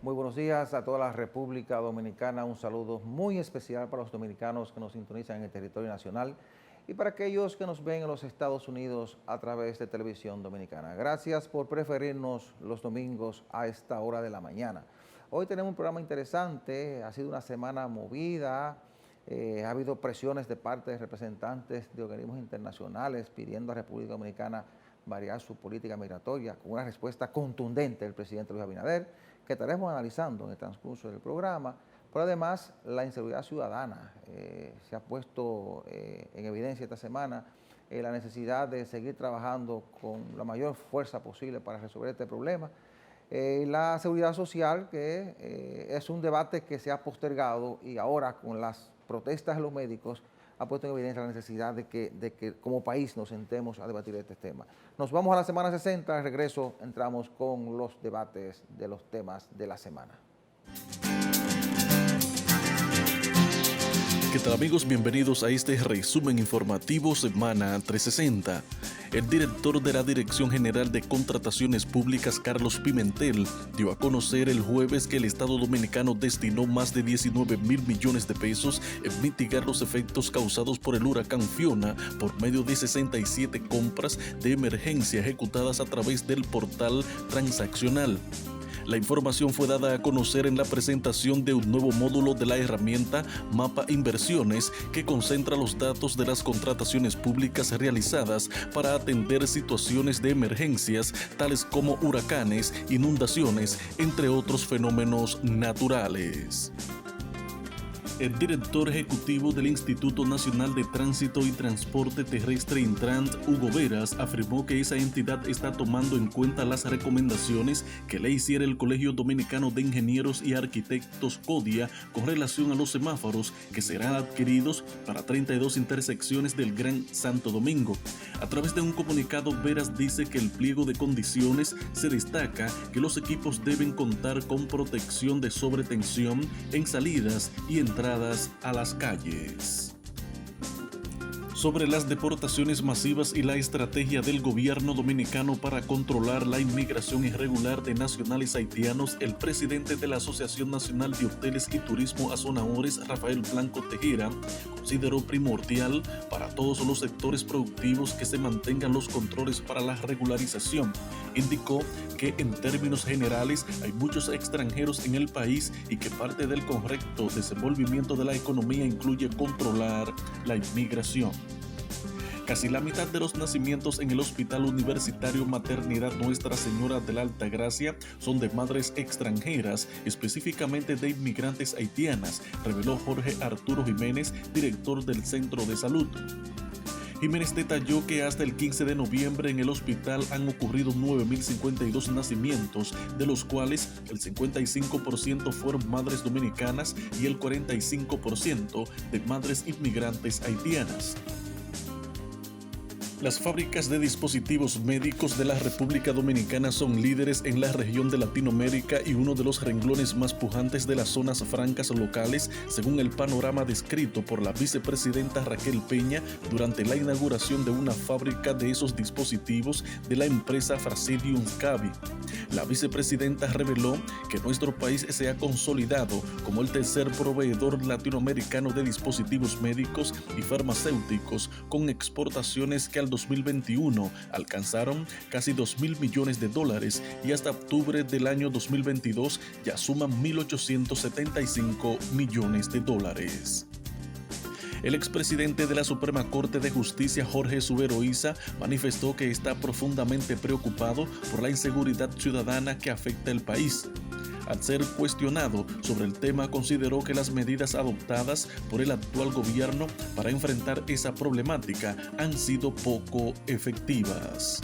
Muy buenos días a toda la República Dominicana. Un saludo muy especial para los dominicanos que nos sintonizan en el territorio nacional y para aquellos que nos ven en los Estados Unidos a través de Televisión Dominicana. Gracias por preferirnos los domingos a esta hora de la mañana. Hoy tenemos un programa interesante, ha sido una semana movida, ha habido presiones de parte de representantes de organismos internacionales pidiendo a República Dominicana variar su política migratoria con una respuesta contundente del presidente Luis Abinader, que estaremos analizando en el transcurso del programa, pero además la inseguridad ciudadana. Se ha puesto en evidencia esta semana la necesidad de seguir trabajando con la mayor fuerza posible para resolver este problema. La seguridad social, que es un debate que se ha postergado y ahora con las protestas de los médicos ha puesto en evidencia la necesidad de que como país nos sentemos a debatir este tema. Nos vamos a la semana 60, al regreso entramos con los debates de los temas de la semana. ¿Qué tal, amigos? Bienvenidos a este resumen informativo Semana 360. El director de la Dirección General de Contrataciones Públicas, Carlos Pimentel, dio a conocer el jueves que el Estado Dominicano destinó más de 19,000 millones de pesos en mitigar los efectos causados por el huracán Fiona por medio de 67 compras de emergencia ejecutadas a través del portal transaccional. La información fue dada a conocer en la presentación de un nuevo módulo de la herramienta Mapa Inversiones, que concentra los datos de las contrataciones públicas realizadas para atender situaciones de emergencias tales como huracanes, inundaciones, entre otros fenómenos naturales. El director ejecutivo del Instituto Nacional de Tránsito y Transporte Terrestre Intrant, Hugo Veras, afirmó que esa entidad está tomando en cuenta las recomendaciones que le hiciera el Colegio Dominicano de Ingenieros y Arquitectos CODIA con relación a los semáforos que serán adquiridos para 32 intersecciones del Gran Santo Domingo. A través de un comunicado, Veras dice que el pliego de condiciones se destaca que los equipos deben contar con protección de sobretensión en salidas y entradas a las calles. Sobre las deportaciones masivas y la estrategia del gobierno dominicano para controlar la inmigración irregular de nacionales haitianos, el presidente de la Asociación Nacional de Hoteles y Turismo Azonahores, Rafael Blanco Tejera, consideró primordial para todos los sectores productivos que se mantengan los controles para la regularización. Indicó que en términos generales hay muchos extranjeros en el país y que parte del correcto desenvolvimiento de la economía incluye controlar la inmigración. Casi la mitad de los nacimientos en el Hospital Universitario Maternidad Nuestra Señora de la Altagracia son de madres extranjeras, específicamente de inmigrantes haitianas, reveló Jorge Arturo Jiménez, director del Centro de Salud. Jiménez detalló que hasta el 15 de noviembre en el hospital han ocurrido 9,052 nacimientos, de los cuales el 55% fueron madres dominicanas y el 45% de madres inmigrantes haitianas. Las fábricas de dispositivos médicos de la República Dominicana son líderes en la región de Latinoamérica y uno de los renglones más pujantes de las zonas francas locales, según el panorama descrito por la vicepresidenta Raquel Peña durante la inauguración de una fábrica de esos dispositivos de la empresa Frasilium Cavi. La vicepresidenta reveló que nuestro país se ha consolidado como el tercer proveedor latinoamericano de dispositivos médicos y farmacéuticos, con exportaciones que al 2021 alcanzaron casi 2,000 millones de dólares y hasta octubre del año 2022 ya suman 1,875 millones de dólares. El expresidente de la Suprema Corte de Justicia, Jorge Suberoiza, manifestó que está profundamente preocupado por la inseguridad ciudadana que afecta el país. Al ser cuestionado sobre el tema, consideró que las medidas adoptadas por el actual gobierno para enfrentar esa problemática han sido poco efectivas.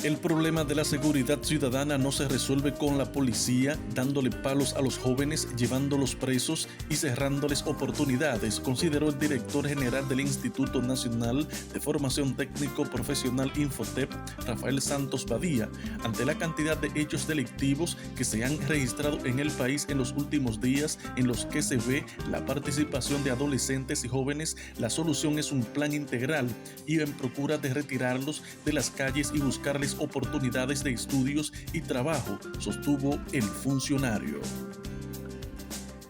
El problema de la seguridad ciudadana no se resuelve con la policía dándole palos a los jóvenes, llevándolos presos y cerrándoles oportunidades, consideró el director general del Instituto Nacional de Formación Técnico Profesional Infotep, Rafael Santos Badía. Ante la cantidad de hechos delictivos que se han registrado en el país en los últimos días, en los que se ve la participación de adolescentes y jóvenes, la solución es un plan integral y en procura de retirarlos de las calles y buscarles oportunidades de estudios y trabajo, sostuvo el funcionario.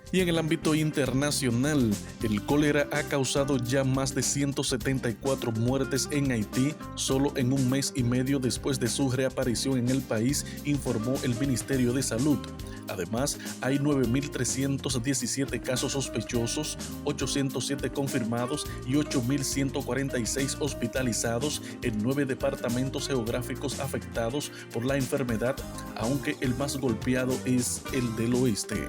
Y en el ámbito internacional, el cólera ha causado ya más de 174 muertes en Haití solo en un mes y medio después de su reaparición en el país, informó el Ministerio de Salud. Además, hay 9.317 casos sospechosos, 807 confirmados y 8.146 hospitalizados en 9 departamentos geográficos afectados por la enfermedad, aunque el más golpeado es el del oeste.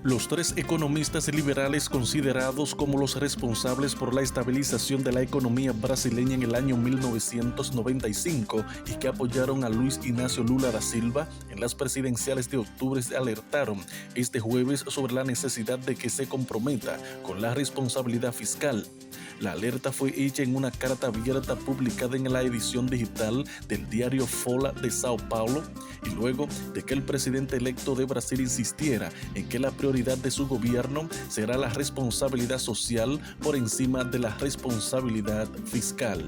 Los 3 economistas liberales considerados como los responsables por la estabilización de la economía brasileña en el año 1995 y que apoyaron a Luis Inácio Lula da Silva en las presidenciales de octubre alertaron este jueves sobre la necesidad de que se comprometa con la responsabilidad fiscal. La alerta fue hecha en una carta abierta publicada en la edición digital del diario Folha de Sao Paulo y luego de que el presidente electo de Brasil insistiera en que la prioridad de su gobierno será la responsabilidad social por encima de la responsabilidad fiscal.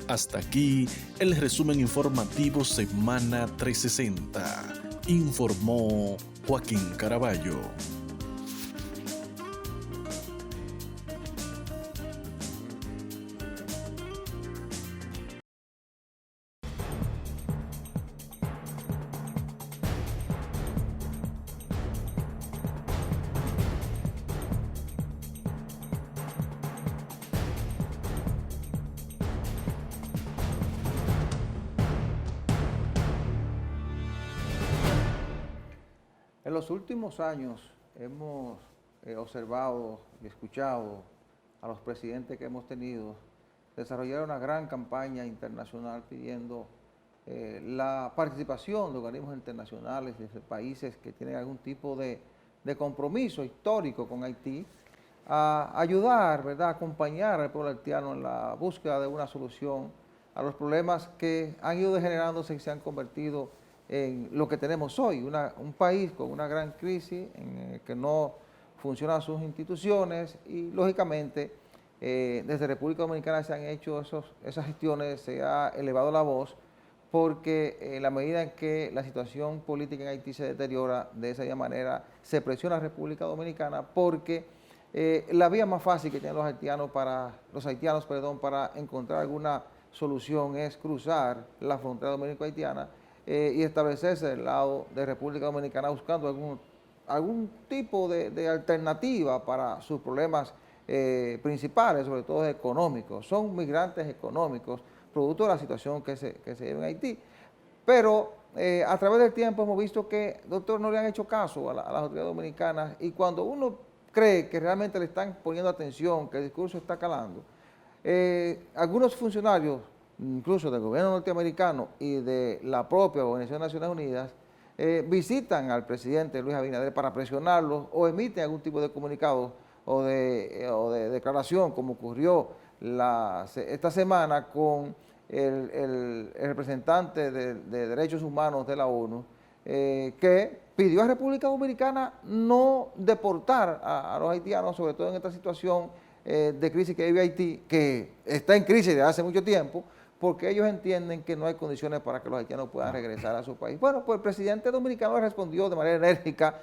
Hasta aquí el resumen informativo Semana 360. Informó Joaquín Caraballo. En los últimos años hemos observado y escuchado a los presidentes que hemos tenido desarrollar una gran campaña internacional pidiendo la participación de organismos internacionales desde países que tienen algún tipo de compromiso histórico con Haití a ayudar, ¿verdad?, a acompañar al pueblo haitiano en la búsqueda de una solución a los problemas que han ido degenerándose y se han convertido en lo que tenemos hoy, un país con una gran crisis en el que no funcionan sus instituciones y, lógicamente, desde República Dominicana se han hecho esas gestiones, se ha elevado la voz, porque en la medida en que la situación política en Haití se deteriora de esa manera, se presiona a República Dominicana porque la vía más fácil que tienen los haitianos para encontrar alguna solución es cruzar la frontera dominico-haitiana y establecerse del lado de República Dominicana buscando algún tipo de alternativa para sus problemas principales, sobre todo económicos. Son migrantes económicos, producto de la situación que se vive en Haití. Pero a través del tiempo hemos visto que, doctor, no le han hecho caso a las autoridades dominicanas, y cuando uno cree que realmente le están poniendo atención, que el discurso está calando, algunos funcionarios, incluso del gobierno norteamericano y de la propia Organización de Naciones Unidas, visitan al presidente Luis Abinader para presionarlo o emiten algún tipo de comunicado o de declaración, como ocurrió esta semana con el representante de Derechos Humanos de la ONU, que pidió a República Dominicana no deportar a los haitianos, sobre todo en esta situación de crisis que vive Haití, que está en crisis desde hace mucho tiempo, porque ellos entienden que no hay condiciones para que los haitianos puedan regresar a su país. Bueno, pues el presidente dominicano respondió de manera enérgica,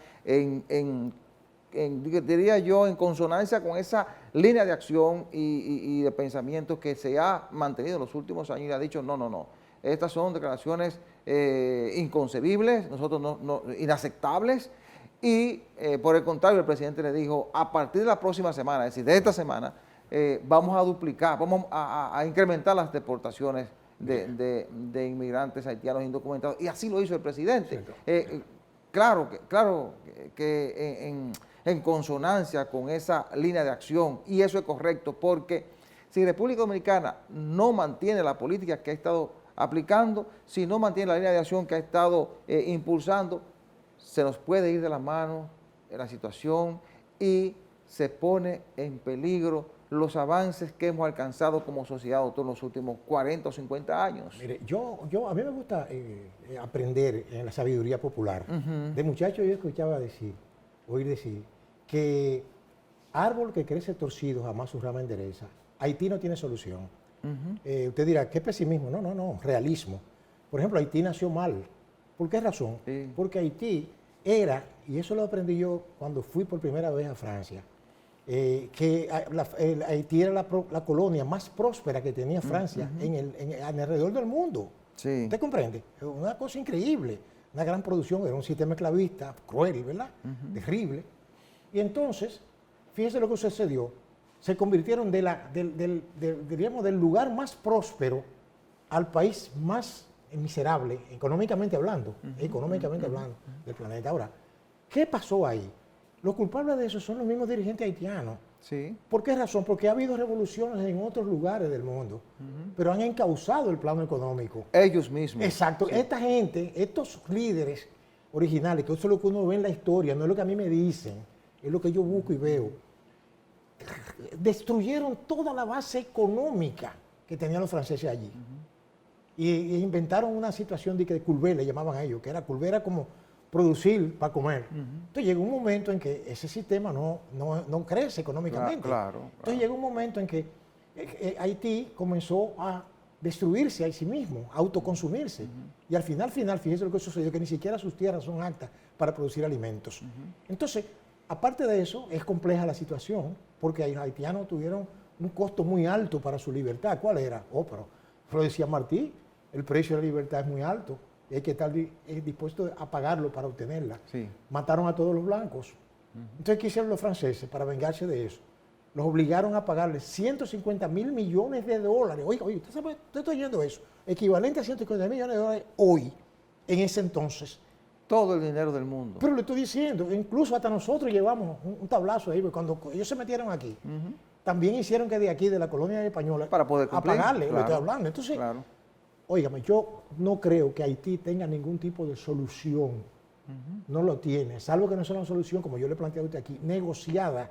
diría yo, en consonancia con esa línea de acción y de pensamiento que se ha mantenido en los últimos años, y ha dicho, no, estas son declaraciones inconcebibles, inaceptables, y por el contrario, el presidente le dijo, a partir de la próxima semana, es decir, de esta semana, vamos a duplicar, vamos a incrementar las deportaciones de inmigrantes haitianos indocumentados, y así lo hizo el presidente. Claro que en consonancia con esa línea de acción, y eso es correcto, porque si República Dominicana no mantiene la política que ha estado aplicando, si no mantiene la línea de acción que ha estado impulsando, se nos puede ir de las manos la situación y se pone en peligro los avances que hemos alcanzado como sociedad en los últimos 40 o 50 años. Mire, a mí me gusta aprender en la sabiduría popular. De muchacho yo escuchaba oír decir, que árbol que crece torcido jamás su rama endereza. Haití no tiene solución. Usted dirá, ¿qué pesimismo? No, no, no, realismo. Por ejemplo, Haití nació mal. ¿Por qué razón? Sí. Porque Haití era, y eso lo aprendí yo cuando fui por primera vez a Francia, Haití era la colonia más próspera que tenía Francia en alrededor del mundo. Sí. ¿Usted comprende? Es una cosa increíble, una gran producción, era un sistema esclavista, cruel, ¿verdad? Terrible. Y entonces, fíjese lo que sucedió, se convirtieron diríamos, del lugar más próspero al país más miserable, económicamente hablando, del planeta. Ahora, ¿qué pasó ahí? Los culpables de eso son los mismos dirigentes haitianos. Sí. ¿Por qué razón? Porque ha habido revoluciones en otros lugares del mundo, pero han encauzado el plano económico. Ellos mismos. Exacto. Sí. Esta gente, estos líderes originales, que eso es lo que uno ve en la historia, no es lo que a mí me dicen, es lo que yo busco y veo, destruyeron toda la base económica que tenían los franceses allí. Y inventaron una situación de culvé, le llamaban a ellos, que era culvé era como producir para comer. Entonces llegó un momento en que ese sistema no crece económicamente. Claro. Entonces llegó un momento en que Haití comenzó a destruirse a sí mismo, a autoconsumirse. Y al final, fíjese lo que sucedió, que ni siquiera sus tierras son aptas para producir alimentos. Entonces, aparte de eso, es compleja la situación, porque los haitianos tuvieron un costo muy alto para su libertad. ¿Cuál era? Pero lo decía Martí, el precio de la libertad es muy alto y hay que estar dispuesto a pagarlo para obtenerla. Sí. Mataron a todos los blancos. Entonces, ¿qué hicieron los franceses para vengarse de eso? Los obligaron a pagarles 150 mil millones de dólares. Oiga, usted está oyendo eso. Equivalente a 150 millones de dólares hoy, en ese entonces. Todo el dinero del mundo. Pero le estoy diciendo, incluso hasta nosotros llevamos un tablazo ahí, porque cuando ellos se metieron aquí, también hicieron que de aquí, de la colonia española, para poder cumplir, a pagarle, claro, le estoy hablando. Entonces, claro. óigame, yo no creo que Haití tenga ningún tipo de solución. No lo tiene, salvo que no sea una solución, como yo le he planteado a usted aquí, negociada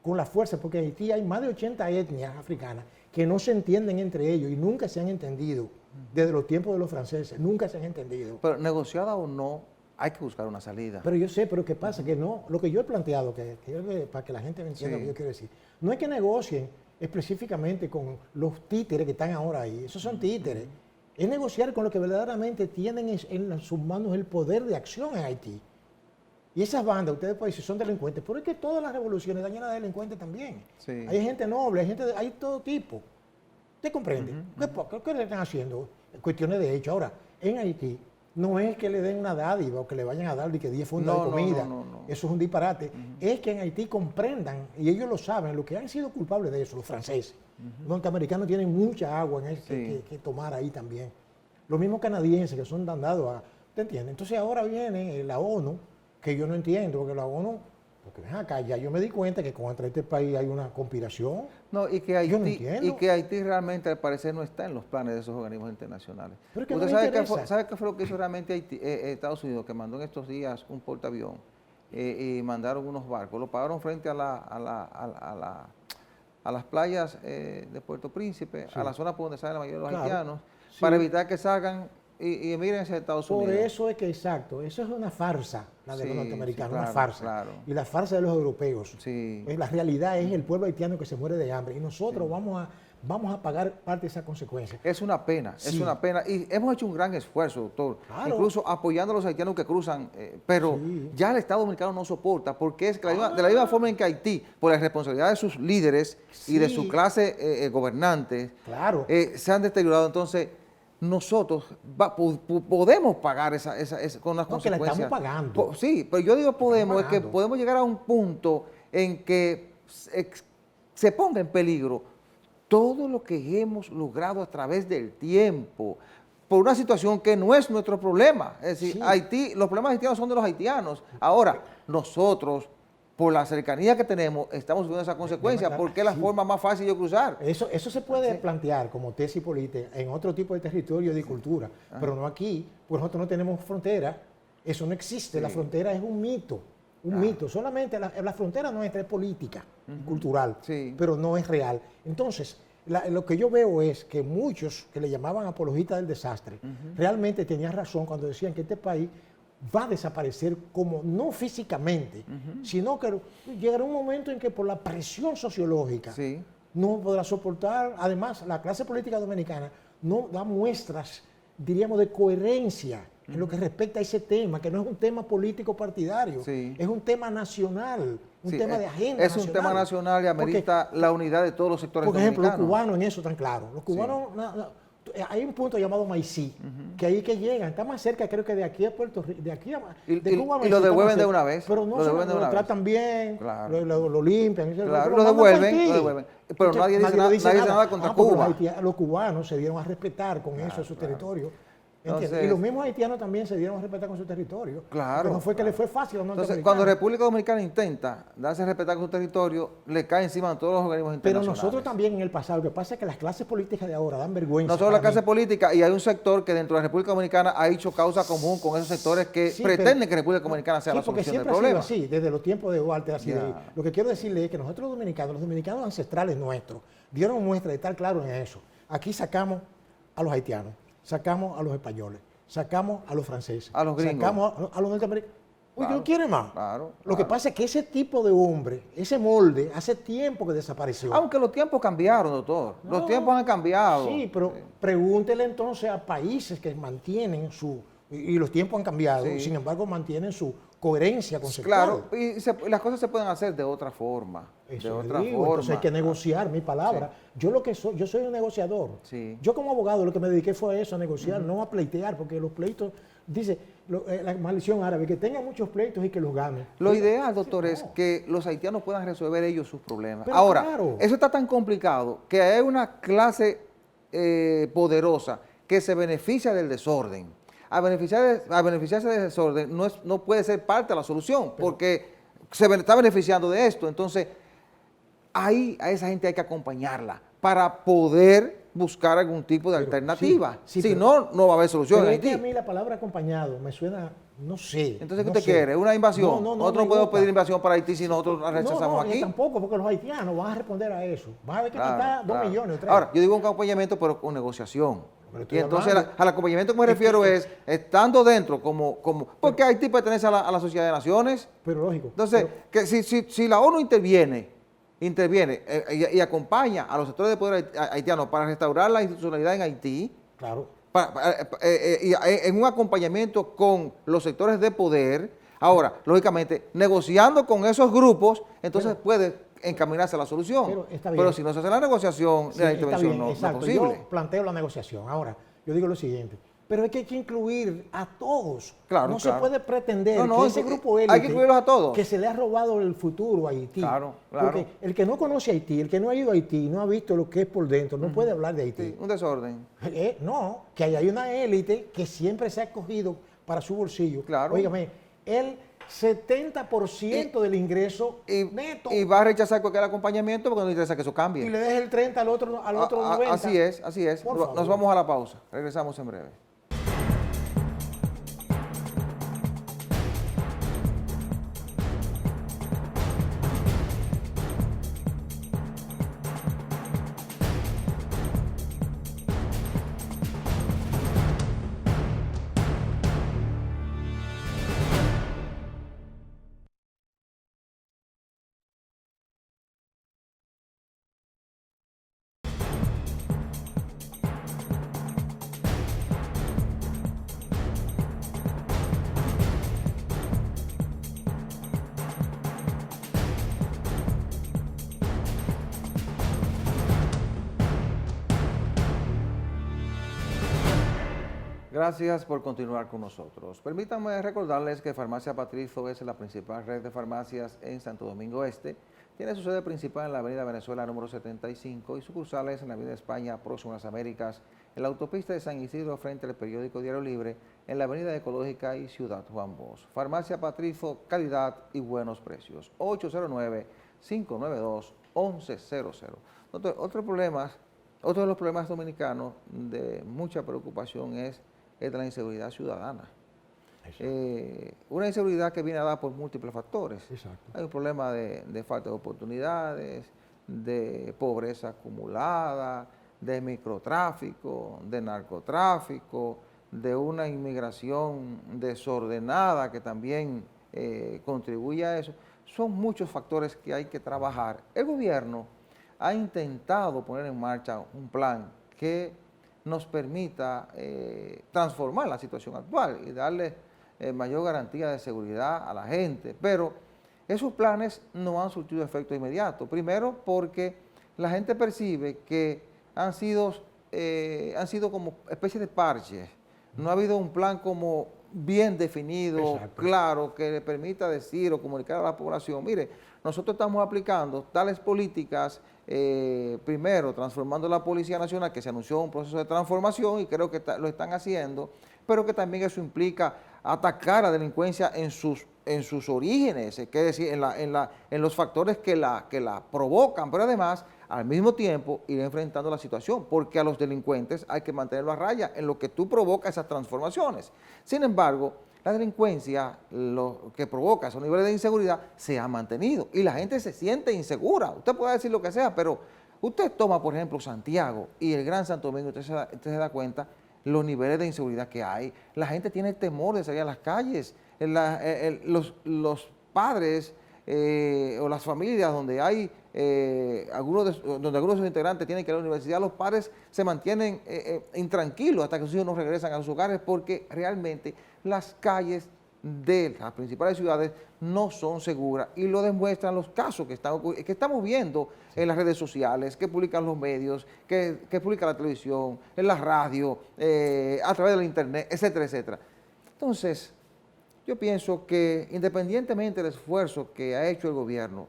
con la fuerza, porque en Haití hay más de 80 etnias africanas que no se entienden entre ellos y nunca se han entendido, desde los tiempos de los franceses, nunca se han entendido. Pero negociada o no, hay que buscar una salida. Pero yo sé, pero ¿qué pasa? Que no, lo que yo he planteado, para que la gente me entienda lo que yo quiero decir, no es que negocien específicamente con los títeres que están ahora ahí, esos son títeres, es negociar con los que verdaderamente tienen en sus manos el poder de acción en Haití. Y esas bandas, ustedes pueden decir, son delincuentes, pero es que todas las revoluciones están llenas de delincuentes también. Sí. Hay gente noble, hay todo tipo. ¿Usted comprende? ¿Qué le están haciendo? Cuestiones de hecho. Ahora, en Haití, no es que le den una dádiva o que le vayan a dar de que 10 fundas de comida. No. Eso es un disparate. Es que en Haití comprendan, y ellos lo saben, los que han sido culpables de eso, los franceses. Los norteamericanos tienen mucha agua que tomar ahí también. Los mismos canadienses que son dados a... ¿Te entiendes? Entonces ahora viene la ONU, que yo no entiendo, porque la ONU... Porque ven acá, ya yo me di cuenta que contra este país hay una conspiración. No, y que Haití, yo no entiendo. Y que Haití realmente al parecer no está en los planes de esos organismos internacionales. Pero es que ¿Usted no sabe qué fue lo que hizo realmente Haití, Estados Unidos, que mandó en estos días un portaavión y mandaron unos barcos? Lo pagaron frente a las playas de Puerto Príncipe, a la zona por donde salen la mayoría de los haitianos, para evitar que salgan y emigren hacia Estados Unidos. Por eso es que, exacto, eso es una farsa, la de los norteamericanos, claro, una farsa. Claro. Y la farsa de los europeos. Sí. La realidad es el pueblo haitiano que se muere de hambre y nosotros vamos a pagar parte de esa consecuencia. Es una pena, es una pena. Y hemos hecho un gran esfuerzo, doctor, incluso apoyando a los haitianos que cruzan, pero ya el Estado dominicano no soporta, porque es que de la misma forma en que Haití, por la responsabilidad de sus líderes y de su clase gobernante, se han deteriorado. Entonces, nosotros podemos pagar con las consecuencias. Que la estamos pagando. Sí, pero yo digo podemos, es que podemos llegar a un punto en que se ponga en peligro todo lo que hemos logrado a través del tiempo, por una situación que no es nuestro problema. Es decir, Haití, los problemas haitianos son de los haitianos. Ahora, nosotros, por la cercanía que tenemos, estamos viviendo esa consecuencia, porque es la forma más fácil de cruzar. Eso se puede plantear como tesis política en otro tipo de territorio de cultura, pero no aquí, pues nosotros no tenemos frontera, eso no existe, la frontera es un mito. Mito, solamente la frontera nuestra es política, cultural, pero no es real. Entonces, lo que yo veo es que muchos que le llamaban apologistas del desastre, realmente tenían razón cuando decían que este país va a desaparecer como no físicamente, sino que llegará un momento en que por la presión sociológica no podrá soportar. Además, la clase política dominicana no da muestras, diríamos, de coherencia en lo que respecta a ese tema, que no es un tema político partidario, Sí. es un tema nacional, un Sí, tema de agenda es un tema nacional y amerita la unidad de todos los sectores por ejemplo, los dominicanos. cubanos en eso están claros. Los cubanos, hay un punto llamado Maicí, que ahí que llegan, está más cerca creo que de aquí a Puerto Rico, de aquí a de Cuba a y Maicí lo está devuelven más de cerca. una vez. Pero no Lo devuelven de lo una vez. tratan bien, Claro. lo limpian, Claro, lo mandan devuelven, para Haití. lo devuelven. Pero nadie dice nada contra porque Cuba. los cubanos se dieron a respetar con eso, esos territorios. ¿Entiendes? Entonces, y los mismos haitianos también se dieron a respetar con su territorio. Claro, Pero no fue que claro. le fue fácil a los Entonces, norteamericanos. cuando República Dominicana intenta darse a respetar con su territorio, le cae encima a todos los organismos Pero internacionales. nosotros también en el pasado, lo que pasa es que las clases políticas de ahora dan vergüenza. No solo la para mí. clase política, y hay un sector que dentro de la República Dominicana ha hecho causa común con esos sectores que Sí, pretenden pero- que República Dominicana sea Sí, la porque solución del siempre ha problema. sido así, desde los tiempos de Duarte, así. Ya. Lo que quiero decirle es que nosotros los dominicanos ancestrales nuestros, dieron muestra de estar claros en eso. Aquí sacamos a los haitianos, sacamos a los españoles, sacamos a los franceses, A los gringos. sacamos a los norteamericanos. Uy, Claro, ¿no quiere más? claro, Lo que claro. pasa es que ese tipo de hombre, ese molde, hace tiempo que desapareció. Aunque los tiempos cambiaron, doctor. Los No, tiempos han cambiado. Sí, pero pregúntele entonces a países que mantienen y los tiempos han cambiado, Sí. sin embargo mantienen su coherencia conceptual. Claro, y las cosas se pueden hacer de otra forma. Eso de le otra digo, forma. entonces hay que negociar mi palabra. Yo lo que soy, yo soy un negociador. Sí. Yo como abogado lo que me dediqué fue a eso, a negociar, no a pleitear, porque los pleitos, dice la maldición árabe, que tengan muchos pleitos y que los gane. Lo ideal, doctor, no. es que los haitianos puedan resolver ellos sus problemas. Pero Ahora, claro. eso está tan complicado que hay una clase poderosa que se beneficia del desorden. A beneficiarse del desorden no puede ser parte de la solución, porque está beneficiando de esto. Entonces, ahí a esa gente hay que acompañarla para poder buscar algún tipo de alternativa. sí, Si pero- no, no va a haber solución Pero en es que a Haití. mí la palabra acompañado me suena, no sé. Entonces, ¿qué no usted sé. quiere? ¿Una invasión? Nosotros no me podemos gusta. pedir invasión para Haití si nosotros la rechazamos no, aquí. tampoco, porque los haitianos van a responder a eso. Van a ver que Claro, quitar 2 claro. millones o 3. Ahora, yo digo un acompañamiento, pero con negociación. Pero estoy Y entonces hablando- al acompañamiento que me refiero es estando dentro porque Haití pertenece a la Sociedad de Naciones. Pero lógico. Entonces, que si la ONU interviene y acompaña a los sectores de poder haitianos para restaurar la institucionalidad en Haití, Claro. en un acompañamiento con los sectores de poder, ahora, lógicamente, negociando con esos grupos, entonces puede encaminarse a la solución. Pero está bien. Pero si no se hace la negociación, Sí, la está intervención bien, no es exacto. posible. Yo planteo la negociación. Ahora, yo digo lo siguiente. Pero es que hay que incluir a todos. Claro, no claro. se puede pretender No, no, que ese grupo hay élite que incluirlos a todos. que se le ha robado el futuro a Haití. Claro, claro. Porque el que no conoce Haití, el que no ha ido a Haití, no ha visto lo que es por dentro, no puede hablar de Haití. Sí, un desorden. No, que hay una élite que siempre se ha cogido para su bolsillo. Claro. Óigame, el 70% del ingreso Y, neto y va a rechazar cualquier acompañamiento porque no le interesa que eso cambie. y le deja el 30 al otro 90. Así es, así es. Por Nos favor. vamos a la pausa. Regresamos en breve. Gracias por continuar con nosotros. Permítanme recordarles que Farmacia Patricio es la principal red de farmacias en Santo Domingo Este. Tiene su sede principal en la Avenida Venezuela número 75 y sucursales en la Avenida España, próximo a las Américas, en la autopista de San Isidro frente al periódico Diario Libre, en la Avenida Ecológica y Ciudad Juan Bosch. Farmacia Patricio, calidad y buenos precios. 809-592-1100. Doctor, otro de los problemas dominicanos de mucha preocupación es de la inseguridad ciudadana. Una inseguridad que viene dada por múltiples factores. Exacto. Hay un problema de falta de oportunidades, de pobreza acumulada, de microtráfico, de narcotráfico, de una inmigración desordenada que también contribuye a eso. Son muchos factores que hay que trabajar. El gobierno ha intentado poner en marcha un plan que nos permita transformar la situación actual y darle mayor garantía de seguridad a la gente, pero esos planes no han surtido efecto inmediato. Primero porque la gente percibe que han sido como especie de parches. No ha habido un plan como bien definido, Exacto, claro, que le permita decir o comunicar a la población, mire, nosotros estamos aplicando tales políticas, primero transformando la Policía Nacional, que se anunció un proceso de transformación y creo que lo están haciendo, pero que también eso implica atacar a la delincuencia en sus orígenes, que es decir, en los factores que la provocan, pero además, al mismo tiempo, ir enfrentando la situación, porque a los delincuentes hay que mantenerlo a raya en lo que tú provocas esas transformaciones. Sin embargo, la delincuencia, lo que provoca esos niveles de inseguridad, se ha mantenido y la gente se siente insegura. Usted puede decir lo que sea, pero usted toma, por ejemplo, Santiago y el Gran Santo Domingo, usted se da cuenta los niveles de inseguridad que hay. La gente tiene temor de salir a las calles. Los padres o las familias donde hay algunos de sus integrantes tienen que ir a la universidad, los padres se mantienen intranquilos hasta que sus hijos no regresan a sus hogares porque realmente las calles de las principales ciudades no son seguras y lo demuestran los casos que estamos viendo en las redes sociales, que publican los medios, que publica la televisión, en la radio, a través del internet, etcétera, etcétera. Entonces, yo pienso que independientemente del esfuerzo que ha hecho el gobierno,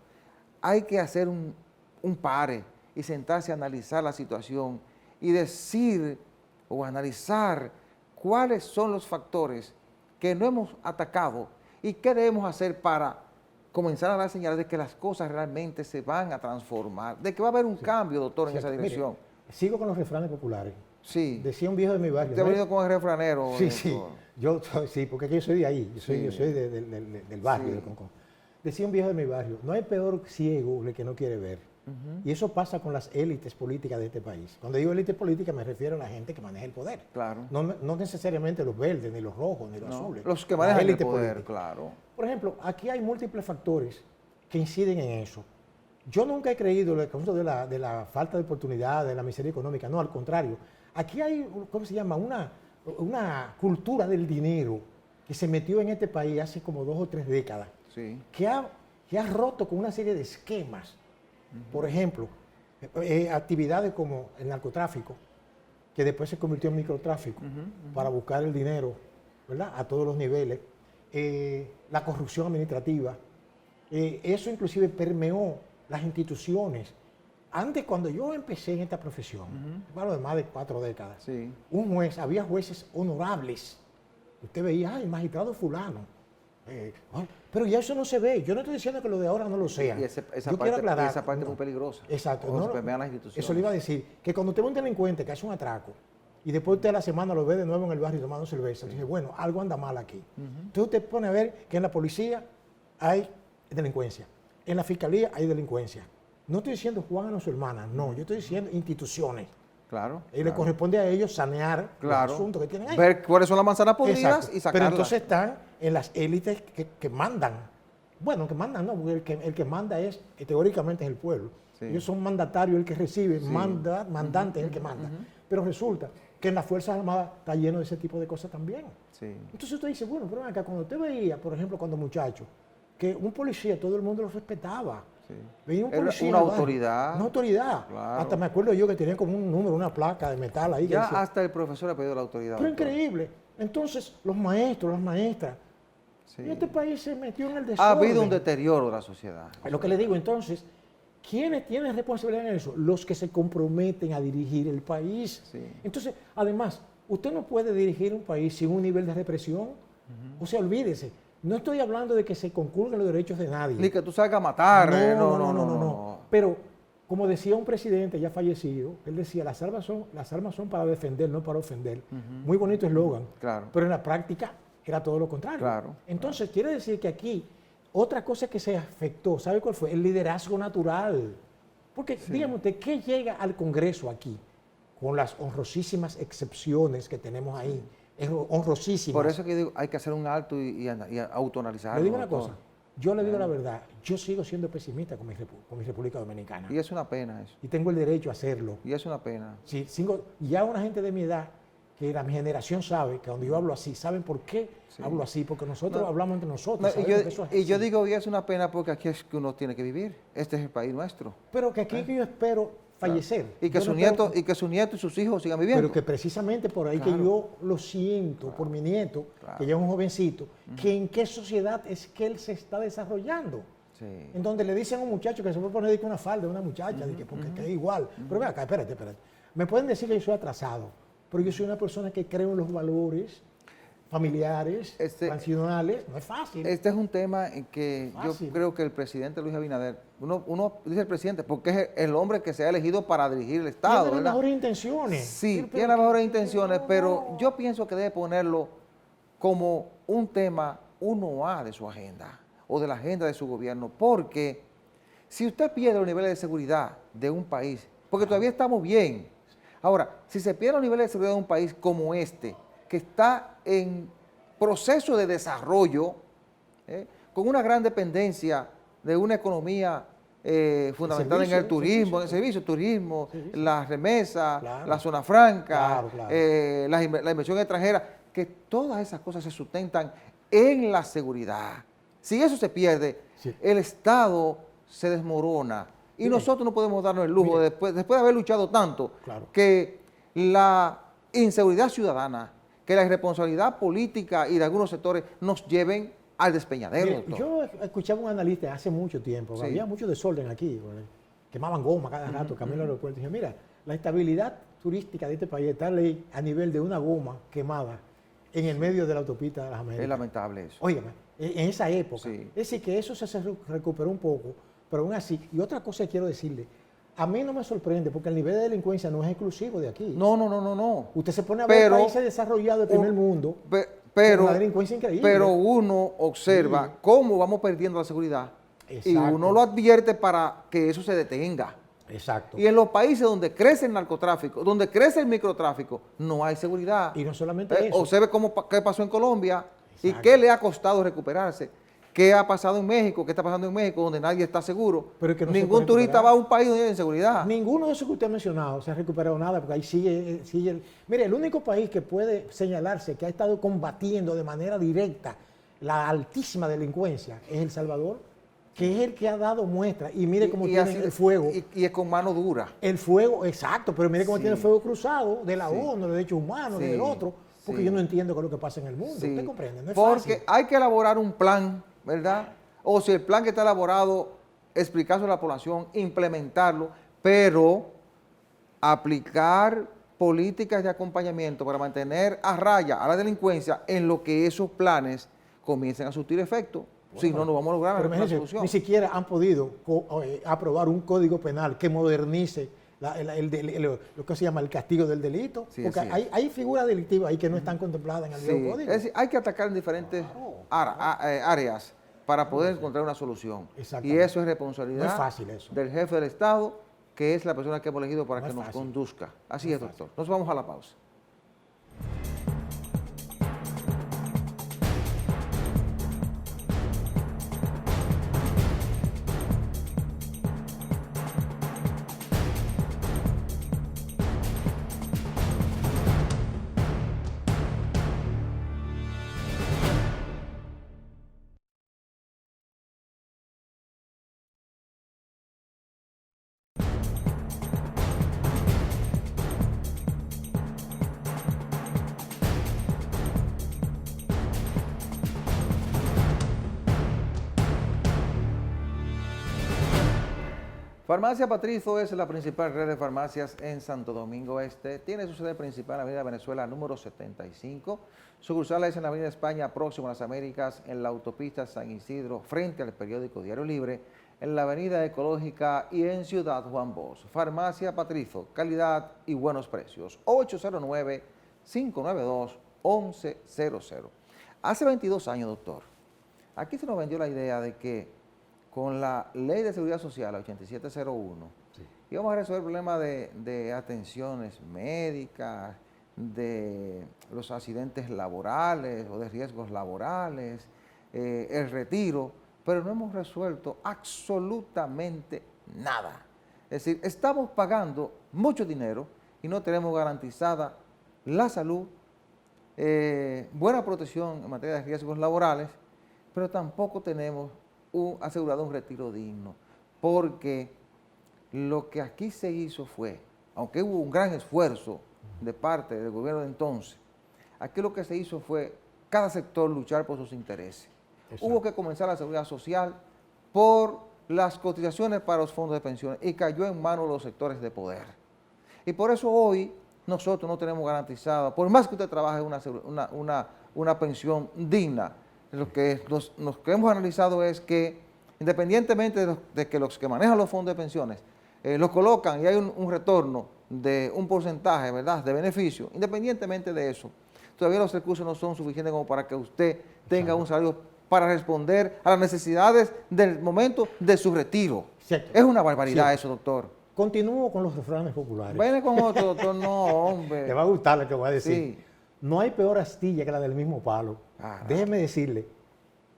hay que hacer un pare y sentarse a analizar la situación y decir o analizar cuáles son los factores que no hemos atacado y qué debemos hacer para comenzar a dar señales de que las cosas realmente se van a transformar, de que va a haber un cambio, doctor, en esa dirección. Mire, sigo con los refranes populares. Sí. Decía un viejo de mi barrio. Usted ha venido con el refranero. Sí, sí. Sí, porque yo soy de ahí, yo soy del barrio, Sí. de Concón. Decía un viejo de mi barrio, no hay peor ciego el que no quiere ver. Y eso pasa con las élites políticas de este país. Cuando digo élites políticas me refiero a la gente que maneja el poder. Claro. No necesariamente los verdes, ni los rojos, ni los No, azules. los que La manejan el élite poder, política. claro. Por ejemplo, aquí hay múltiples factores que inciden en eso. Yo nunca he creído en el concepto de la falta de oportunidad, de la miseria económica. No, al contrario. Aquí hay, ¿cómo se llama? Una cultura del dinero que se metió en este país hace como 2 o 3 décadas, Sí. que ha roto con una serie de esquemas. Por ejemplo, actividades como el narcotráfico, que después se convirtió en microtráfico para buscar el dinero, ¿verdad? A todos los niveles. La corrupción administrativa. Eso inclusive permeó las instituciones. Antes, cuando yo empecé en esta profesión, hablo de más de 4 décadas, Sí. había jueces honorables. Usted veía, el magistrado fulano. Pero ya eso no se ve. Yo no estoy diciendo que lo de ahora no lo sean. Y esa Yo quiero aclarar. parte es no. muy peligrosa. Exacto. Cuando no, se permean las instituciones. Eso le iba a decir, que cuando usted ve un delincuente que hace un atraco y después usted a la semana lo ve de nuevo en el barrio tomando cerveza, dice, bueno, algo anda mal aquí. Entonces usted pone a ver que en la policía hay delincuencia, en la fiscalía hay delincuencia. No estoy diciendo Juan a su hermana, no, yo estoy diciendo instituciones. Claro. Y le corresponde a ellos sanear Claro. los asuntos que tienen ahí. Ver cuáles son las manzanas podridas Exacto. y sacarlas. Pero entonces están en las élites que mandan. Bueno, que mandan no, porque el que manda es, teóricamente es el pueblo. Sí. Ellos son mandatarios, el que recibe, Sí. mandante es el que manda. Pero resulta que en las Fuerzas Armadas está lleno de ese tipo de cosas también. Sí. Entonces usted dice, bueno, pero acá cuando usted veía, por ejemplo, cuando muchacho, que un policía todo el mundo lo respetaba. Sí. Veía un Era policía una en el barrio, autoridad. Una autoridad. Claro. Hasta me acuerdo yo que tenía como un número, una placa de metal ahí. que Ya decía, hasta el profesor ha pedido la autoridad. pero doctor. increíble. Entonces, los maestros, las maestras, Sí. y este país se metió en el desorden. Ha habido un deterioro de la sociedad. Es lo que le digo, entonces, ¿quiénes tienen responsabilidad en eso? Los que se comprometen a dirigir el país. Sí. Entonces, además, usted no puede dirigir un país sin un nivel de represión. O sea, olvídese. No estoy hablando de que se conculquen los derechos de nadie. Ni que tú salgas a matar. No. Pero, como decía un presidente ya fallecido, él decía, las armas son para defender, no para ofender. Muy bonito eslogan. Claro. Pero en la práctica era todo lo contrario. Claro, Entonces, quiere decir que aquí, otra cosa que se afectó, ¿sabe cuál fue? El liderazgo natural. Porque, dígame usted, ¿qué llega al Congreso aquí? Con las honrosísimas excepciones que tenemos ahí. Honrosísimas. Por eso que digo, hay que hacer un alto y autoanalizar. Le digo una cosa, Yo le digo la verdad, yo sigo siendo pesimista con mi República Dominicana. Y es una pena eso. Y tengo el derecho a hacerlo. Y es una pena. Sí, ya una gente de mi edad, que mi generación sabe que cuando yo hablo así, ¿saben por qué hablo así? Porque nosotros hablamos entre nosotros. Y yo digo, y es una pena porque aquí es que uno tiene que vivir. Este es el país nuestro. Pero que aquí es que yo espero fallecer. Y que, su nieto y sus hijos sigan viviendo. Pero que precisamente por ahí que yo lo siento, por mi nieto, que ya es un jovencito, que en qué sociedad es que él se está desarrollando. Sí. En donde le dicen a un muchacho que se puede poner una falda a una muchacha, porque que es igual. Pero ve acá, espérate. Me pueden decir que yo soy atrasado, pero yo soy una persona que creo en los valores familiares, tradicionales. No es fácil. Este es un tema en que yo creo que el presidente Luis Abinader, uno dice el presidente porque es el hombre que se ha elegido para dirigir el Estado. Tiene las mejores intenciones. Sí, tiene las mejores intenciones, pero yo pienso que debe ponerlo como un tema 1A de su agenda o de la agenda de su gobierno, porque si usted pierde los niveles de seguridad de un país, porque todavía estamos bien. Ahora, si se pierden los niveles de seguridad de un país como este, que está en proceso de desarrollo, con una gran dependencia de una economía fundamental en el turismo, en el servicio, turismo, la remesa, la zona franca, la inversión extranjera, que todas esas cosas se sustentan en la seguridad. Si eso se pierde, el Estado se desmorona. Y nosotros no podemos darnos el lujo, después de haber luchado tanto, que la inseguridad ciudadana, que la irresponsabilidad política y de algunos sectores nos lleven al despeñadero. Yo escuchaba un analista hace mucho tiempo, había mucho desorden aquí, quemaban goma cada rato, camino al aeropuerto, y dije, mira, la estabilidad turística de este país está a nivel de una goma quemada en el medio de la autopista de las Américas. Es lamentable eso. Óigame, en esa época. Es decir, que eso se recuperó un poco, pero aún así. Y otra cosa que quiero decirle, a mí no me sorprende, porque el nivel de delincuencia no es exclusivo de aquí. No. Usted se pone a ver países desarrollados del primer mundo, pero una delincuencia increíble. Pero uno observa cómo vamos perdiendo la seguridad. Exacto. Y uno lo advierte para que eso se detenga. Exacto. Y en los países donde crece el narcotráfico, donde crece el microtráfico, no hay seguridad. Y no solamente eso. Observe qué pasó en Colombia. Exacto. Y qué le ha costado recuperarse. ¿Qué ha pasado en México? ¿Qué está pasando en México donde nadie está seguro? Pero es que ningún turista va a un país donde hay inseguridad. Ninguno de esos que usted ha mencionado se ha recuperado nada, porque ahí sigue. Mire, el único país que puede señalarse que ha estado combatiendo de manera directa la altísima delincuencia es El Salvador, que es el que ha dado muestra. Y mire cómo tiene el fuego. Y es con mano dura. El fuego, exacto, pero mire cómo tiene el fuego cruzado de la ONU, de derechos humanos, del otro, porque yo no entiendo qué es lo que pasa en el mundo. ¿Usted comprende? No es porque fácil. Hay que elaborar un plan, ¿verdad? O si el plan que está elaborado, explicarlo a la población, implementarlo, pero aplicar políticas de acompañamiento para mantener a raya a la delincuencia en lo que esos planes comiencen a surtir efecto. Si no, no vamos a lograr una solución. Ni siquiera han podido aprobar un código penal que modernice lo que se llama el castigo del delito, porque hay figuras delictivas ahí que no están contempladas en el viejo código. Es decir, hay que atacar en diferentes áreas para poder encontrar una solución. Y eso es responsabilidad del jefe del Estado, que es la persona que hemos elegido para que nos conduzca. Así es, doctor. Nos vamos a la pausa. Farmacia Patrizo es la principal red de farmacias en Santo Domingo Este. Tiene su sede principal en la Avenida Venezuela número 75. Sucursales en la Avenida España, próximo a las Américas, en la autopista San Isidro, frente al periódico Diario Libre, en la Avenida Ecológica y en Ciudad Juan Bosch. Farmacia Patrizo, calidad y buenos precios. 809-592-1100. Hace 22 años, doctor, aquí se nos vendió la idea de que con la Ley de Seguridad Social, 8701, íbamos a resolver el problema de atenciones médicas, de los accidentes laborales o de riesgos laborales, el retiro, pero no hemos resuelto absolutamente nada. Es decir, estamos pagando mucho dinero y no tenemos garantizada la salud, buena protección en materia de riesgos laborales, pero tampoco tenemos asegurado un retiro digno, porque lo que aquí se hizo fue, aunque hubo un gran esfuerzo de parte del gobierno de entonces, aquí lo que se hizo fue cada sector luchar por sus intereses. Exacto. Hubo que comenzar la seguridad social por las cotizaciones para los fondos de pensiones y cayó en manos de los sectores de poder. Y por eso hoy nosotros no tenemos garantizado, por más que usted trabaje una pensión digna, lo que hemos analizado es que independientemente de que los que manejan los fondos de pensiones los colocan y hay un retorno de un porcentaje, ¿verdad?, de beneficio, independientemente de eso, todavía los recursos no son suficientes como para que usted tenga un salario para responder a las necesidades del momento de su retiro. Cierto. Es una barbaridad eso, doctor. Continúo con los refranes populares. Viene con otro, doctor, no, hombre. Te va a gustar lo que voy a decir. Sí. No hay peor astilla que la del mismo palo. Déjeme decirle,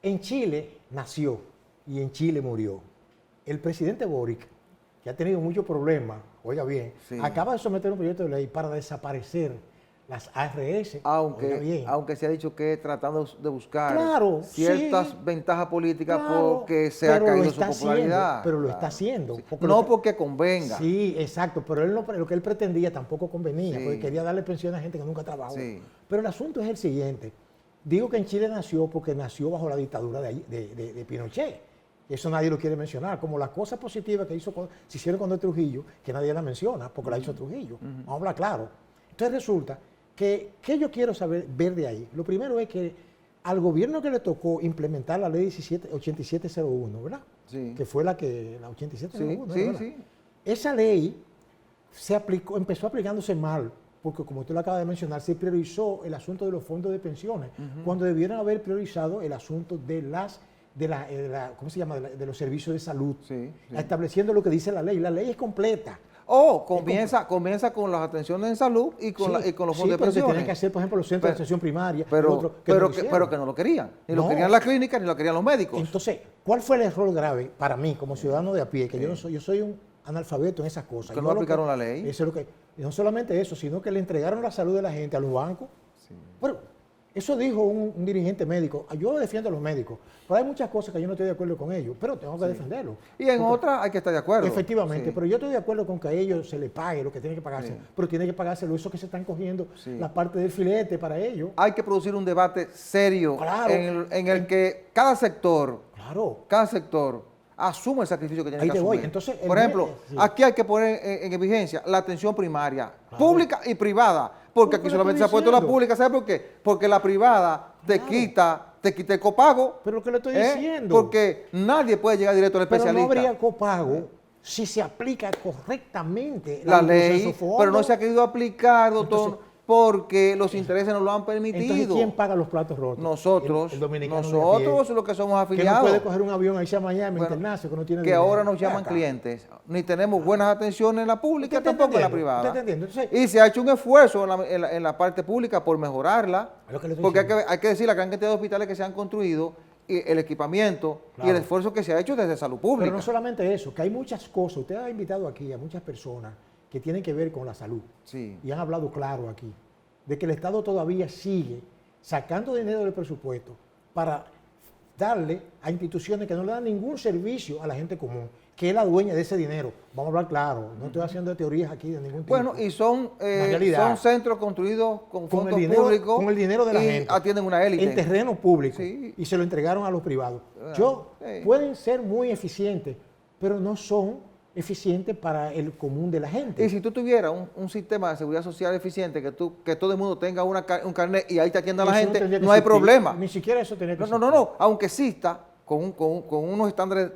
en Chile nació y en Chile murió. El presidente Boric, que ha tenido muchos problemas, oiga bien, acaba de someter un proyecto de ley para desaparecer las ARS. Aunque se ha dicho que tratando de buscar ciertas ventajas políticas porque se ha caído su popularidad. Pero lo está haciendo. Sí. No porque convenga. Sí, exacto, pero lo que él pretendía tampoco convenía, porque quería darle pensión a gente que nunca trabajó. Sí. Pero el asunto es el siguiente. Digo que en Chile nació porque nació bajo la dictadura de Pinochet. Eso nadie lo quiere mencionar, como las cosas positivas que se hicieron con Trujillo, que nadie la menciona, porque la hizo Trujillo. Vamos a hablar claro. Entonces resulta que yo quiero ver de ahí. Lo primero es que al gobierno que le tocó implementar la ley 8701, ¿verdad? Sí. Que fue la 8701, sí, sí. Esa ley empezó aplicándose mal, porque como usted lo acaba de mencionar, se priorizó el asunto de los fondos de pensiones, cuando debieron haber priorizado el asunto de ¿cómo se llama? De los servicios de salud, estableciendo lo que dice la ley. La ley es completa. Comienza con las atenciones en salud y con los fondos de pensiones. Pero se tienen que hacer, por ejemplo, los centros de atención primaria. Pero que no lo querían. Ni lo querían las clínicas, ni lo querían los médicos. Entonces, ¿cuál fue el error grave para mí, como ciudadano de a pie? Que yo soy un analfabeto en esas cosas. Que no aplicaron la ley. Y no solamente eso, sino que le entregaron la salud de la gente a los bancos. Sí. Bueno, eso dijo un dirigente médico. Yo defiendo a los médicos, pero hay muchas cosas que yo no estoy de acuerdo con ellos, pero tengo que defenderlos. Y en otras hay que estar de acuerdo. Efectivamente, pero yo estoy de acuerdo con que a ellos se les pague lo que tiene que pagarse, pero tiene que pagárselo eso que se están cogiendo, la parte del filete para ellos. Hay que producir un debate serio en el que cada sector asume el sacrificio que tiene que asumir. Entonces, por ejemplo, aquí hay que poner en vigencia la atención primaria, pública y privada, porque aquí solamente se ha puesto la pública. ¿Sabe por qué? Porque la privada te quita el copago. Pero lo que le estoy diciendo. Porque nadie puede llegar directo al especialista. Pero no habría copago si se aplica correctamente la ley, pero no se ha querido aplicar, doctor. Entonces, porque los intereses no lo han permitido. Entonces, ¿quién paga los platos rotos? Nosotros. El dominicano nosotros, los que somos afiliados. Que no puede coger un avión ahí a Miami, internarse, que no tiene dinero. Ahora nos llaman clientes. Ni tenemos buenas atenciones en la pública, tampoco en la privada. Entonces, y se ha hecho un esfuerzo en la parte pública por mejorarla. Porque hay que decir la gran cantidad de hospitales que se han construido, y el equipamiento y el esfuerzo que se ha hecho desde salud pública. Pero no solamente eso, que hay muchas cosas. Usted ha invitado aquí a muchas personas que tienen que ver con la salud. Sí. Y han hablado claro aquí de que el Estado todavía sigue sacando dinero del presupuesto para darle a instituciones que no le dan ningún servicio a la gente común, que es la dueña de ese dinero. Vamos a hablar claro, no estoy haciendo teorías aquí de ningún tipo. Bueno, y son centros construidos con fondos públicos. Con el dinero de la gente. Atienden una élite. En terreno público. Y se lo entregaron a los privados. Pueden ser muy eficientes, pero no son eficiente para el común de la gente. Y si tú tuvieras un sistema de seguridad social eficiente, que todo el mundo tenga un carnet y ahí te atienda a la gente, no hay problema. Ni siquiera eso tenía que existir. No, aunque exista con unos estándares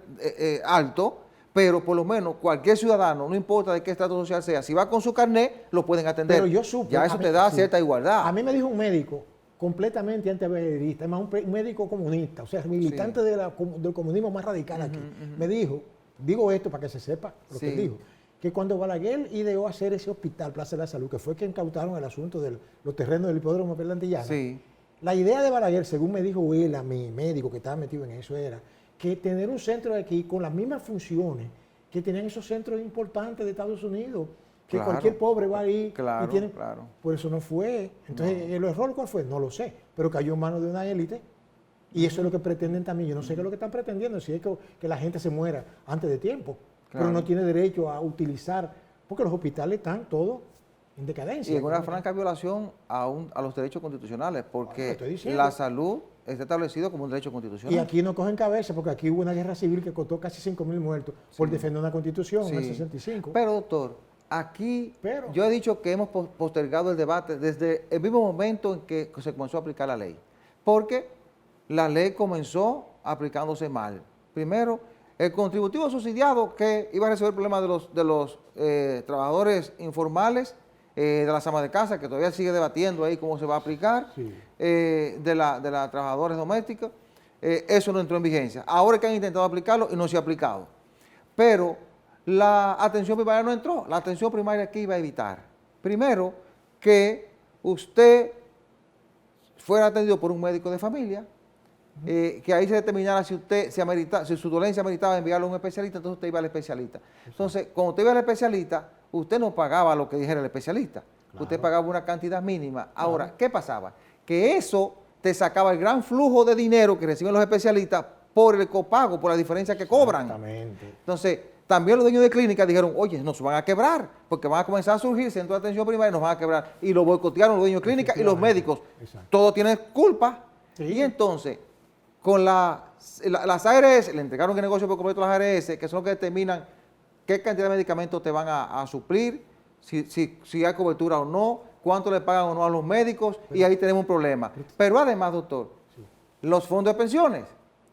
altos, pero por lo menos cualquier ciudadano, no importa de qué estrato social sea, si va con su carnet, lo pueden atender. Pero yo supe, ya eso te da cierta igualdad. A mí me dijo un médico completamente antiabelarista, además un médico comunista, o sea, militante del comunismo más radical aquí, me dijo, digo esto para que se sepa lo que dijo, que cuando Balaguer ideó hacer ese hospital, Plaza de la Salud, que fue que incautaron el asunto de los terrenos del hipódromo Perla Antillana, la idea de Balaguer, según me dijo él, a mi médico que estaba metido en eso, era que tener un centro de aquí con las mismas funciones que tenían esos centros importantes de Estados Unidos, que Claro. cualquier pobre va ahí Claro, y tiene... claro. Por eso no fue. Entonces, ¿el error cuál fue? No lo sé, pero cayó en manos de una élite y eso es lo que pretenden también. Yo no sé qué es lo que están pretendiendo, si es que la gente se muera antes de tiempo, Claro. pero no tiene derecho a utilizar, porque los hospitales están todos en decadencia. Y en una franca violación a los derechos constitucionales, Bueno, porque estoy diciendo. la salud está establecido como un derecho Y constitucional. aquí no cogen cabeza, porque aquí hubo una guerra civil que costó casi 5.000 muertos por defender una constitución en el Sí. 65. Pero, doctor, aquí Pero- yo he dicho que hemos postergado el debate desde el mismo momento en que se comenzó a aplicar la ley. Porque la ley comenzó aplicándose mal. Primero, el contributivo subsidiado que iba a resolver el problema de los trabajadores informales, de las amas de casa, que todavía sigue debatiendo ahí cómo se va a aplicar, Sí. de las trabajadoras domésticas, eso no entró en vigencia. Ahora que han intentado aplicarlo y no se ha aplicado. Pero la atención primaria no entró. La atención primaria, ¿qué iba a evitar? Primero, que usted fuera atendido por un médico de familia, que ahí se determinara si usted si su dolencia meritaba enviarlo a un especialista, entonces usted iba al especialista. Entonces, cuando usted iba al especialista, usted no pagaba lo que dijera el especialista. Usted pagaba una cantidad mínima. Ahora, ¿qué pasaba? Que eso te sacaba el gran flujo de dinero que reciben los especialistas por el copago, por la diferencia que cobran. Exactamente. Entonces, también los dueños de clínicas dijeron, oye, nos van a quebrar, porque van a comenzar a surgir centros de atención primaria y nos van a quebrar. Y lo boicotearon los dueños de clínicas y los médicos. Exacto. Todos tienen culpa. Sí. Y entonces, con las ARS, le entregaron el negocio por completo a las ARS, que son los que determinan qué cantidad de medicamentos te van a suplir, si hay cobertura o no, cuánto le pagan o no a los médicos, y ahí tenemos un problema. Pero además, doctor, los fondos de pensiones,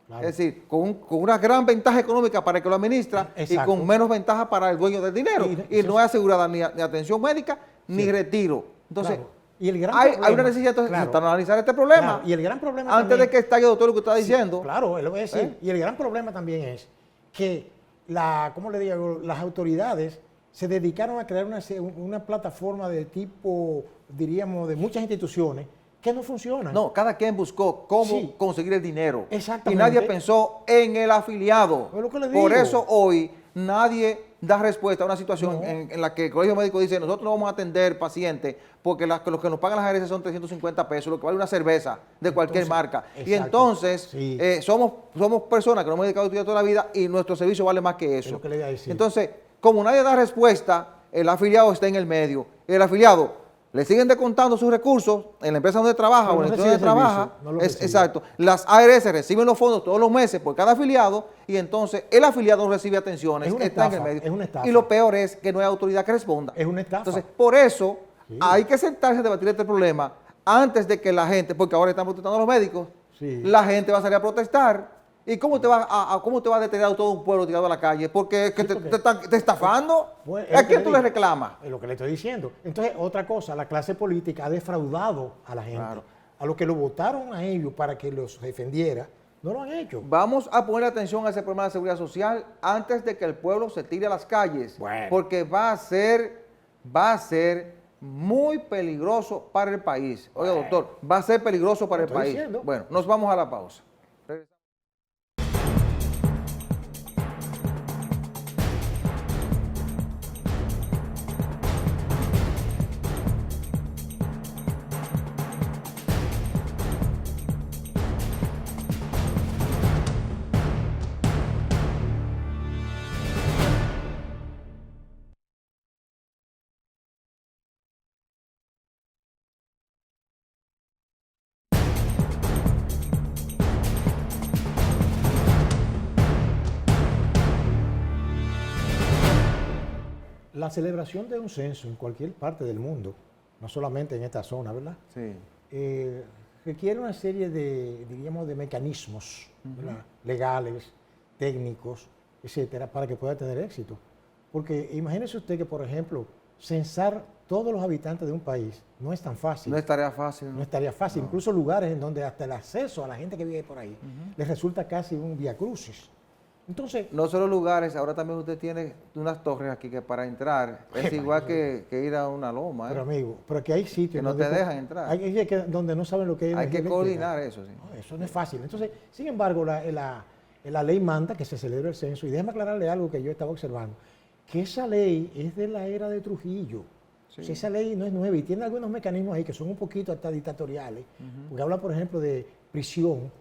Claro. es decir, con una gran ventaja económica para el que lo administra y Exacto. con menos ventaja para el dueño del dinero. Y no es asegurada ni atención médica ni retiro. Entonces, Claro. Y el gran hay problema- una necesidad entonces, claro. de analizar este problema Claro, y el gran problema antes también- de que estalle, doctor, lo que está Sí, diciendo. claro, lo voy a decir. ¿Eh? Y el gran problema también es que ¿cómo le digo? Las autoridades se dedicaron a crear una plataforma de tipo, diríamos, de muchas instituciones que no funcionan. No, cada quien buscó cómo Sí. conseguir el dinero. Exactamente. Y nadie pensó en el afiliado. Es lo que le Por digo. eso hoy nadie da respuesta a una situación No. en la que el colegio médico dice, nosotros no vamos a atender pacientes porque los que nos pagan las ARS son 350 pesos, lo que vale una cerveza de cualquier Entonces, marca. Y exacto. entonces Sí. somos personas que nos hemos dedicado a estudiar toda la vida y nuestro servicio vale más que eso. lo que le iba a decir. Entonces, como nadie da respuesta, el afiliado está en el medio. El afiliado le siguen descontando sus recursos en la empresa donde trabaja Pero o en no el estudio donde recibe trabaja. servicio, no lo recibe. Exacto. Las ARS reciben los fondos todos los meses por cada afiliado y entonces el afiliado no recibe atenciones, Es una está en el estafa, medio. es una estafa. Y lo peor es que no hay autoridad que responda. Es una estafa. Entonces, por eso Sí. hay que sentarse a debatir este problema antes de que la gente, porque ahora están protestando los médicos, Sí. la gente va a salir a protestar. ¿Y cómo te va a detener todo un pueblo tirado a la calle? Porque, es que Sí, porque- te están estafando. Pues, es ¿A lo quién que tú le le digo. reclamas? Es lo que le estoy diciendo. Entonces, otra cosa, la clase política ha defraudado a la gente. Claro. A los que lo votaron a ellos para que los defendiera, no lo han hecho. Vamos a poner atención a ese problema de seguridad social antes de que el pueblo se tire a las calles. Bueno. Porque va a ser muy peligroso para el país. Oiga, doctor, va a ser peligroso para el Estoy país. diciendo. Bueno, nos vamos a la pausa. La celebración de un censo en cualquier parte del mundo, no solamente en esta zona, ¿verdad? Sí. Requiere una serie de, diríamos, de mecanismos, ¿verdad? Legales, técnicos, etcétera, para que pueda tener éxito. Porque imagínese usted que, por ejemplo, censar todos los habitantes de un país no es tan fácil. No es tarea fácil. ¿no? No estaría fácil. No. Incluso lugares en donde hasta el acceso a la gente que vive por ahí les resulta casi un viacrucis. Entonces, No solo lugares, ahora también usted tiene unas torres aquí que para entrar es Epa, igual eso que ir a una loma. pero amigo, pero que hay sitios Que no donde te dejan entrar. donde no saben lo que es Hay energía que eléctrica. coordinar eso, sí. No, eso no es fácil. Entonces, sin embargo, la ley manda que se celebre el censo. Y déjeme aclararle algo que yo estaba observando, que esa ley es de la era de Trujillo. Sí. O sea, esa ley no es nueva y tiene algunos mecanismos ahí que son un poquito hasta dictatoriales, porque habla, por ejemplo, de prisión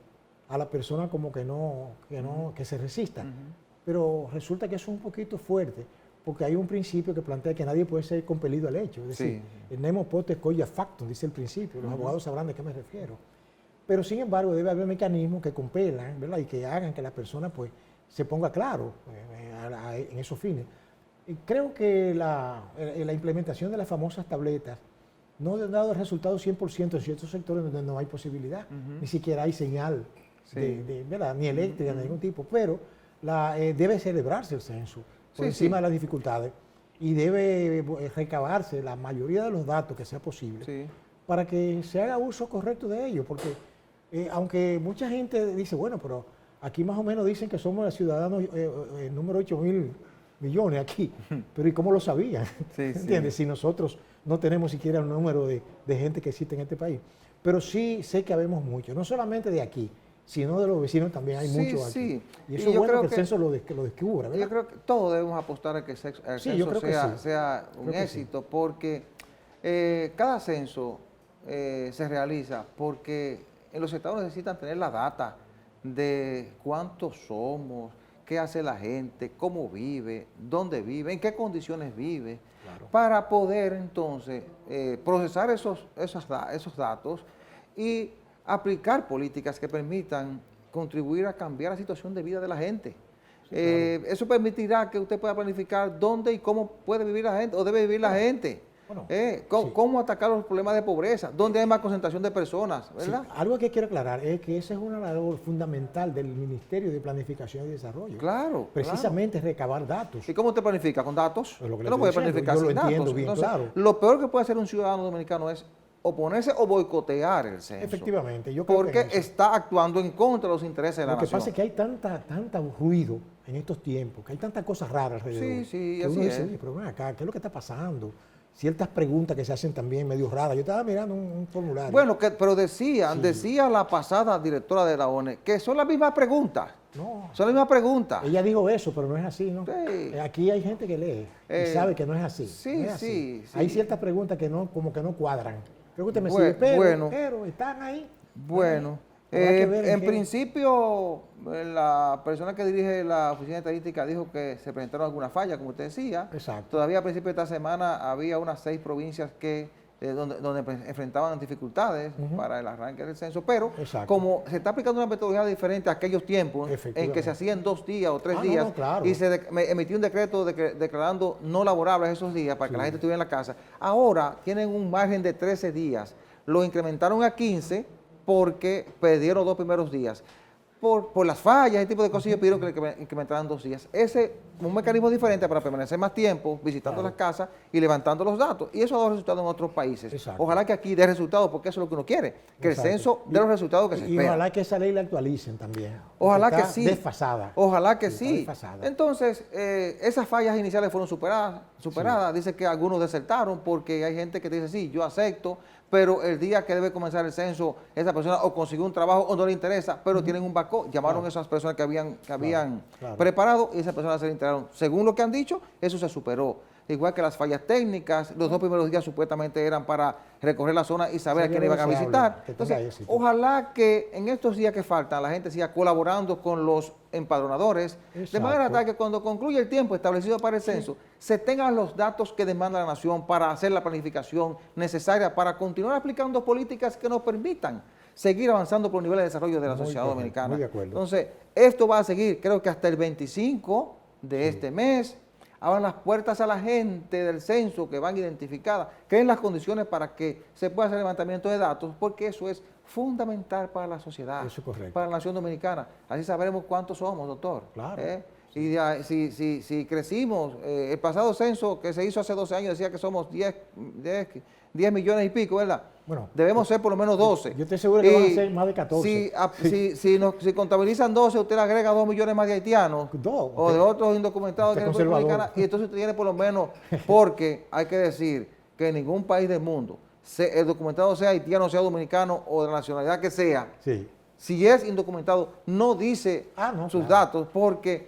a la persona como que se resista. Pero resulta que eso es un poquito fuerte, porque hay un principio que plantea que nadie puede ser compelido al hecho. Es decir, el nemo pote coia factum, dice el principio. Los abogados sabrán de qué me refiero. Pero, sin embargo, debe haber mecanismos que compelan, ¿verdad? Y que hagan que la persona pues, se ponga claro en esos fines. Y creo que la implementación de las famosas tabletas no ha dado el resultado 100% en ciertos sectores donde no hay posibilidad, ni siquiera hay señal, ¿verdad? Ni eléctrica, de ningún tipo, pero debe celebrarse el censo por encima de las dificultades y debe recabarse la mayoría de los datos que sea posible para que se haga uso correcto de ellos, porque aunque mucha gente dice, bueno, pero aquí más o menos dicen que somos los ciudadanos número 8.000 millones aquí, pero ¿y cómo lo sabían? ¿Entiendes? Si nosotros no tenemos siquiera el número de gente que existe en este país. Pero sí sé que habemos muchos, no solamente de aquí, sino de los vecinos también hay muchos aquí. Y eso es bueno que el censo lo descubra, ¿verdad? Yo creo que todos debemos apostar a que el censo sea un éxito, porque cada censo se realiza porque en los estados necesitan tener la data de cuántos somos, qué hace la gente, cómo vive, dónde vive, en qué condiciones vive, para poder entonces procesar esos datos y aplicar políticas que permitan contribuir a cambiar la situación de vida de la gente. Eso permitirá que usted pueda planificar dónde y cómo puede vivir la gente o debe vivir la gente. Cómo atacar los problemas de pobreza, dónde hay más concentración de personas, ¿verdad? Algo que quiero aclarar es que esa es una labor fundamental del Ministerio de Planificación y Desarrollo. Claro. Precisamente recabar datos. ¿Y cómo usted planifica? ¿Con datos? Pues Usted no puede planificar sin datos. Entonces, claro. Lo peor que puede hacer un ciudadano dominicano es oponerse o boicotear el censo. Efectivamente, yo creo porque que está actuando en contra de los intereses de la nación. Lo que pasa es que hay tanta ruido en estos tiempos, que hay tantas cosas raras alrededor. Que uno dice, oye, pero ven acá, ¿qué es lo que está pasando? Ciertas preguntas que se hacen también medio raras. Yo estaba mirando un formulario. Bueno, pero decía la pasada directora de la ONU que son las mismas preguntas. No. Son las mismas preguntas. Ella dijo eso, pero no es así, ¿no? Aquí hay gente que lee y sabe que no es así. Hay ciertas preguntas que como que no cuadran. Pregúnteme si pero están ahí. Bueno, en principio, la persona que dirige la Oficina de Estadística dijo que se presentaron algunas fallas, como usted decía. Exacto. Todavía a principios de esta semana había unas 6 provincias donde enfrentaban dificultades para el arranque del censo, pero como se está aplicando una metodología diferente a aquellos tiempos en que se hacían 2 días o 3 días y se emitió un decreto declarando no laborables esos días para que la gente estuviera en la casa, ahora tienen un margen de 13 días, lo incrementaron a 15 porque perdieron 2 primeros días. Por las fallas, ese tipo de cosas, ellos pidieron que le incrementaran 2 días. Ese un mecanismo diferente para permanecer más tiempo visitando las casas y levantando los datos. Y eso ha dado resultados en otros países. Ojalá que aquí dé resultados, porque eso es lo que uno quiere, que el censo dé los resultados que se esperan. Y ojalá que esa ley la actualicen también. Ojalá que sí. Desfasada. Ojalá que sí. Entonces, esas fallas iniciales fueron superadas. Dice que algunos desertaron porque hay gente que dice, sí, yo acepto, pero el día que debe comenzar el censo, esa persona o consiguió un trabajo o no le interesa, pero tienen un backup. Llamaron a esas personas que habían preparado y esas personas se le integraron. Según lo que han dicho, eso se superó. Igual que las fallas técnicas, los 2 primeros días supuestamente eran para recorrer la zona y saber a quién iban a visitar. Entonces, ojalá que en estos días que faltan la gente siga colaborando con los empadronadores, de manera tal que cuando concluya el tiempo establecido para el censo, se tengan los datos que demanda la nación para hacer la planificación necesaria para continuar aplicando políticas que nos permitan seguir avanzando por los niveles de desarrollo de la sociedad dominicana. Muy de acuerdo. Entonces, esto va a seguir, creo que hasta el 25 de este mes. Abran las puertas a la gente del censo que van identificadas, creen las condiciones para que se pueda hacer levantamiento de datos, porque eso es fundamental para la sociedad, para la nación dominicana. Así sabremos cuántos somos, doctor. Claro. Y si crecimos, el pasado censo que se hizo hace 12 años decía que somos 10 millones y pico, ¿verdad? Bueno, debemos ser por lo menos 12. Yo estoy seguro que van a ser más de 14. Si contabilizan 12, usted le agrega 2 millones más de haitianos o de otros indocumentados de la República Dominicana, y entonces usted tiene por lo menos, porque hay que decir que en ningún país del mundo, el documentado sea haitiano, sea dominicano o de la nacionalidad que sea, Si es indocumentado, no dice No, sus claro. datos porque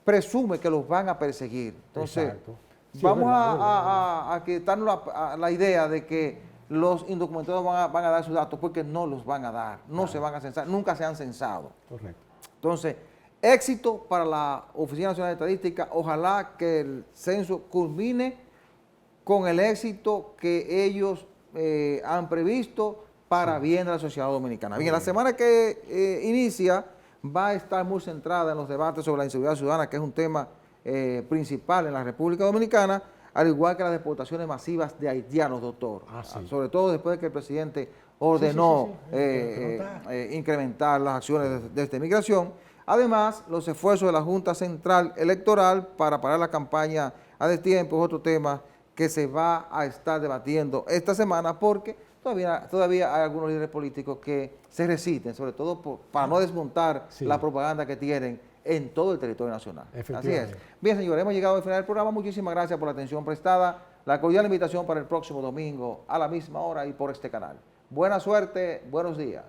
presume que los van a perseguir. Entonces, Exacto. Sí, vamos es verdad. a quitarnos la idea de que los indocumentados van a dar sus datos, porque no los van a dar, no se van a censar, nunca se han censado. Correcto. Entonces, éxito para la Oficina Nacional de Estadística. Ojalá que el censo culmine con el éxito que ellos han previsto para bien de la sociedad dominicana. Bien, la semana que inicia va a estar muy centrada en los debates sobre la inseguridad ciudadana, que es un tema principal en la República Dominicana, al igual que las deportaciones masivas de haitianos, doctor. Sí. Sobre todo después de que el presidente ordenó Sí. incrementar las acciones de migración. Además, los esfuerzos de la Junta Central Electoral para parar la campaña a destiempo es otro tema que se va a estar debatiendo esta semana, porque todavía hay algunos líderes políticos que se resisten, sobre todo para no desmontar la propaganda que tienen en todo el territorio nacional. Así es. Bien, señores, hemos llegado al final del programa. Muchísimas gracias por la atención prestada. La cordial invitación para el próximo domingo a la misma hora y por este canal. Buena suerte, buenos días.